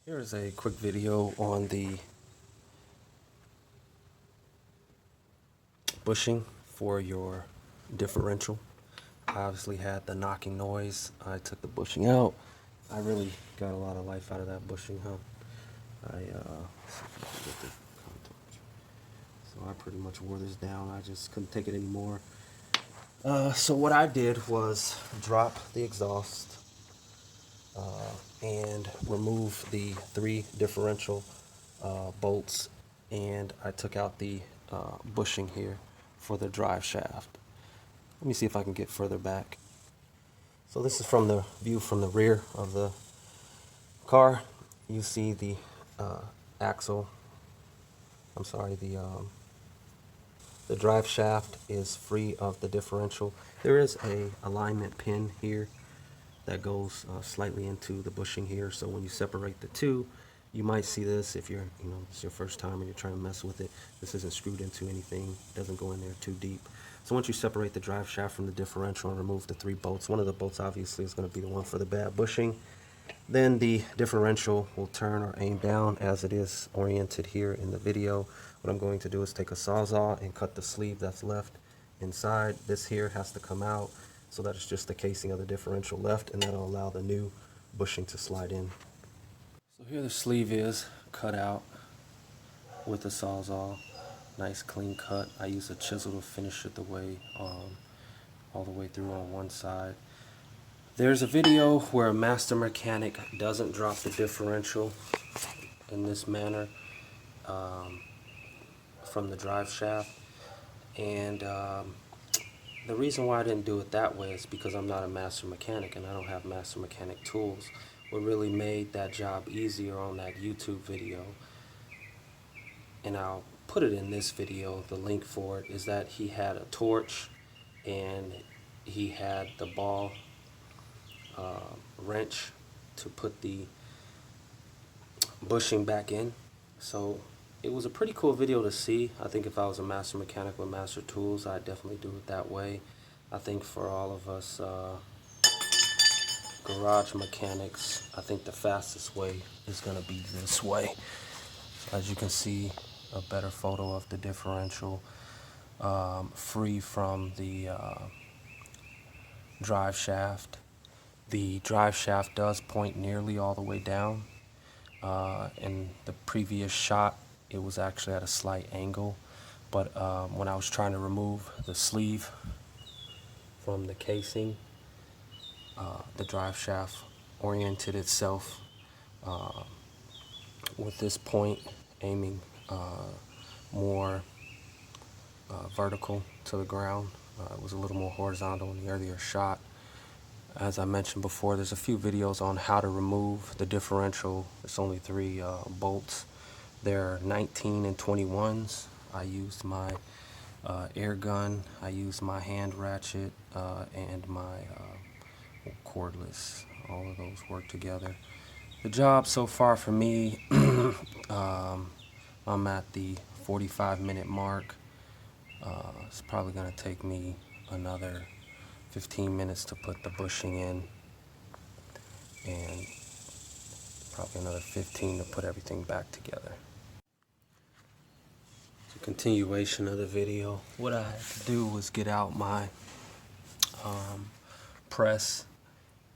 Here is a quick video on the bushing for your differential. I obviously had the knocking noise. I took the bushing out. I really got a lot of life out of that bushing, huh? Let's see if I can get the contours. So I pretty much wore this down. I just couldn't take it anymore. So what I did was drop the exhaust and remove the 3 differential bolts, and I took out the bushing here for the drive shaft. Let me see if I can get further back. So this is from the view from the rear of the car. You see the axle. I'm sorry, the drive shaft is free of the differential. There is a alignment pin here that goes slightly into the bushing here. So when you separate the two, you might see this if you're, it's your first time and you're trying to mess with it. This isn't screwed into anything, doesn't go in there too deep. So once you separate the drive shaft from the differential and remove the 3 bolts, one of the bolts obviously is going to be the one for the bad bushing, then the differential will turn or aim down as it is oriented here in the video. What I'm going to do is take a Sawzall and cut the sleeve that's left inside. This here has to come out so that it's just the casing of the differential left, and that'll allow the new bushing to slide in. So here the sleeve is cut out with the Sawzall. Nice clean cut. I use a chisel to finish it all the way through on one side. There's a video where a master mechanic doesn't drop the differential in this manner from the drive shaft, and the reason why I didn't do it that way is because I'm not a master mechanic and I don't have master mechanic tools. What really made that job easier on that YouTube video, and I'll put it in this video, the link for it, is that he had a torch and he had the ball wrench to put the bushing back in. So it was a pretty cool video to see. I think if I was a master mechanic with master tools, I'd definitely do it that way. I think for all of us garage mechanics, I think the fastest way is going to be this way. So as you can see, a better photo of the differential, free from the drive shaft. The drive shaft does point nearly all the way down. In the previous shot, it was actually at a slight angle, but when I was trying to remove the sleeve from the casing, the drive shaft oriented itself with this point aiming more vertical to the ground. It was a little more horizontal in the earlier shot. As I mentioned before, there's a few videos on how to remove the differential. It's only 3 bolts. They're 19 and 21s. I used my air gun, I used my hand ratchet, and my cordless. All of those work together. The job so far for me, I'm at the 45-minute mark. It's probably going to take me another 15 minutes to put the bushing in, and probably another 15 to put everything back together. It's a continuation of the video. What I had to do was get out my press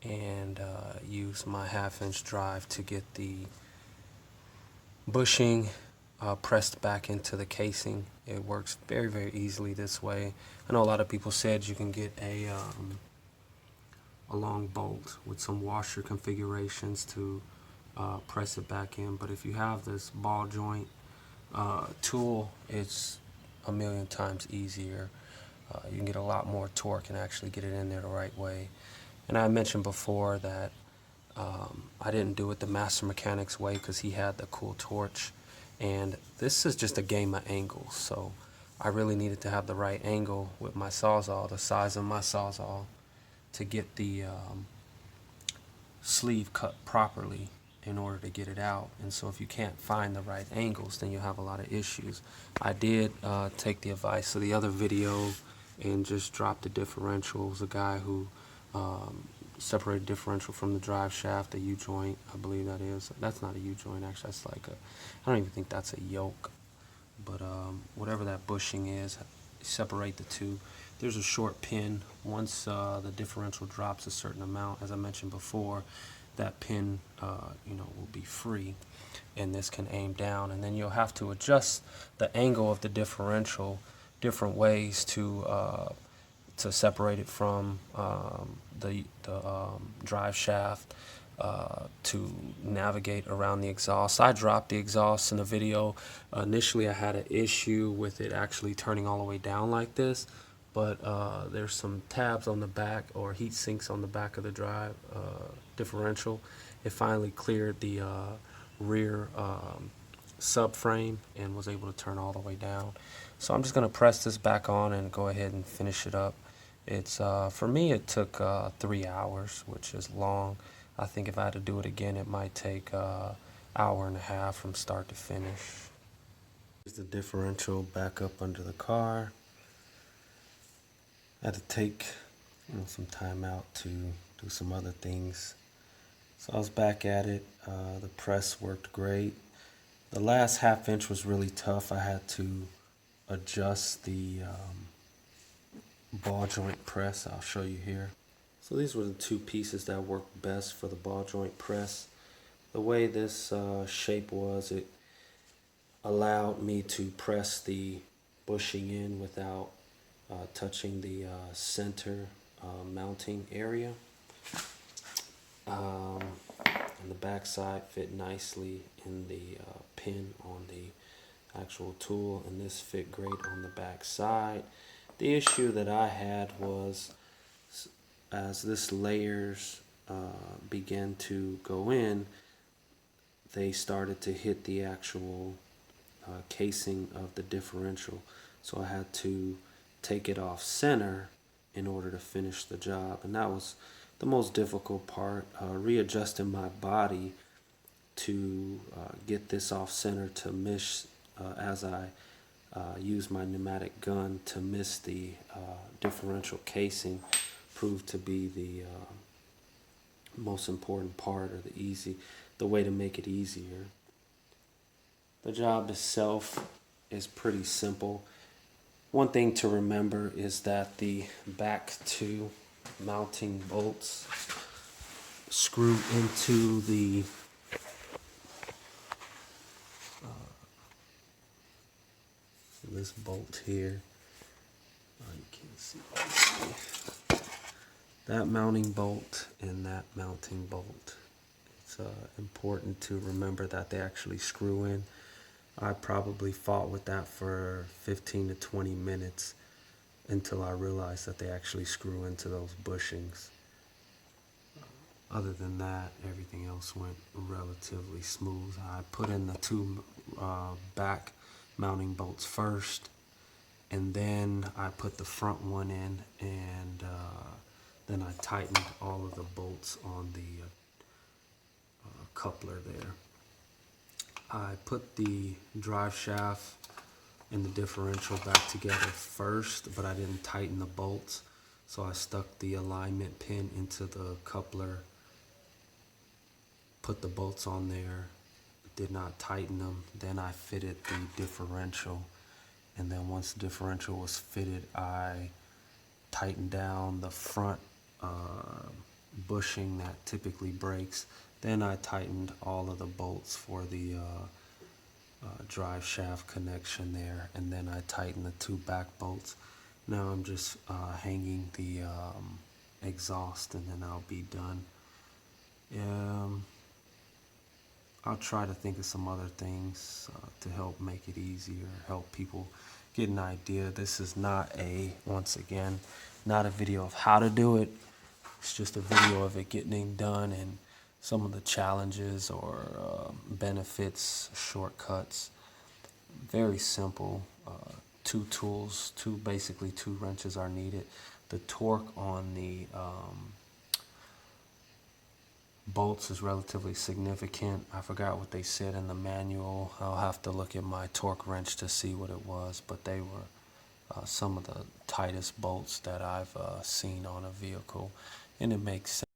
and use my 1/2-inch drive to get the bushing pressed back into the casing. It works very, very easily this way. I know a lot of people said you can get a long bolt with some washer configurations to press it back in, but if you have this ball joint tool, it's a million times easier. You can get a lot more torque and actually get it in there the right way. And I mentioned before that I didn't do it the master mechanic's way because he had the cool torch, and this is just a game of angles. So I really needed to have the right angle with my Sawzall, the size of my Sawzall, to get the sleeve cut properly in order to get it out. And so if you can't find the right angles, then you'll have a lot of issues. I did take the advice of the other video and just drop the differential. It was a guy who separate differential from the drive shaft, a U-joint, I believe that is. That's not a U-joint, actually. That's like a, I don't even think that's a yoke. But whatever that bushing is, separate the two. There's a short pin. Once the differential drops a certain amount, as I mentioned before, that pin, will be free, and this can aim down. And then you'll have to adjust the angle of the differential different ways to separate it from the drive shaft, to navigate around the exhaust. I dropped the exhaust in the video. Initially I had an issue with it actually turning all the way down like this, but there's some tabs on the back, or heat sinks on the back of the drive differential. It finally cleared the rear subframe and was able to turn all the way down. So I'm just going to press this back on and go ahead and finish it up. It's for me it took 3 hours, which is long. I think if I had to do it again, it might take an hour and a half from start to finish. Here's the differential back up under the car. I had to take some time out to do some other things. So I was back at it. The press worked great. The last half inch was really tough. I had to adjust the ball joint press. I'll show you here. So these were the two pieces that worked best for the ball joint press. The way this shape was, it allowed me to press the bushing in without touching the center mounting area. And the back side fit nicely in the pin on the actual tool, and this fit great on the back side. The issue that I had was, as this layers began to go in, they started to hit the actual casing of the differential. So I had to take it off center in order to finish the job, and that was the most difficult part, readjusting my body to get this off center to miss, as I use my pneumatic gun to miss the differential casing, proved to be the most important part, or the way to make it easier. The job itself is pretty simple. One thing to remember is that the back two mounting bolts screw into the this bolt here. You can't see that mounting bolt and that mounting bolt. It's important to remember that they actually screw in. I probably fought with that for 15 to 20 minutes until I realized that they actually screw into those bushings. Other than that, everything else went relatively smooth. I put in the two back mounting bolts first, and then I put the front one in, and then I tightened all of the bolts on the coupler there. I put the drive shaft and the differential back together first, but I didn't tighten the bolts, so I stuck the alignment pin into the coupler, put the bolts on there, did not tighten them. Then I fitted the differential, and then once the differential was fitted, I tightened down the front bushing that typically breaks. Then I tightened all of the bolts for the drive shaft connection there, and then I tightened the two back bolts. Now I'm just hanging the exhaust, and then I'll be done. I'll try to think of some other things to help make it easier, help people get an idea. This is not once again, not a video of how to do it. It's just a video of it getting done, and some of the challenges or benefits, shortcuts. Very simple. Two tools, basically two wrenches are needed. The torque on the bolts is relatively significant. I forgot what they said in the manual. I'll have to look at my torque wrench to see what it was, but they were some of the tightest bolts that I've seen on a vehicle, and it makes sense.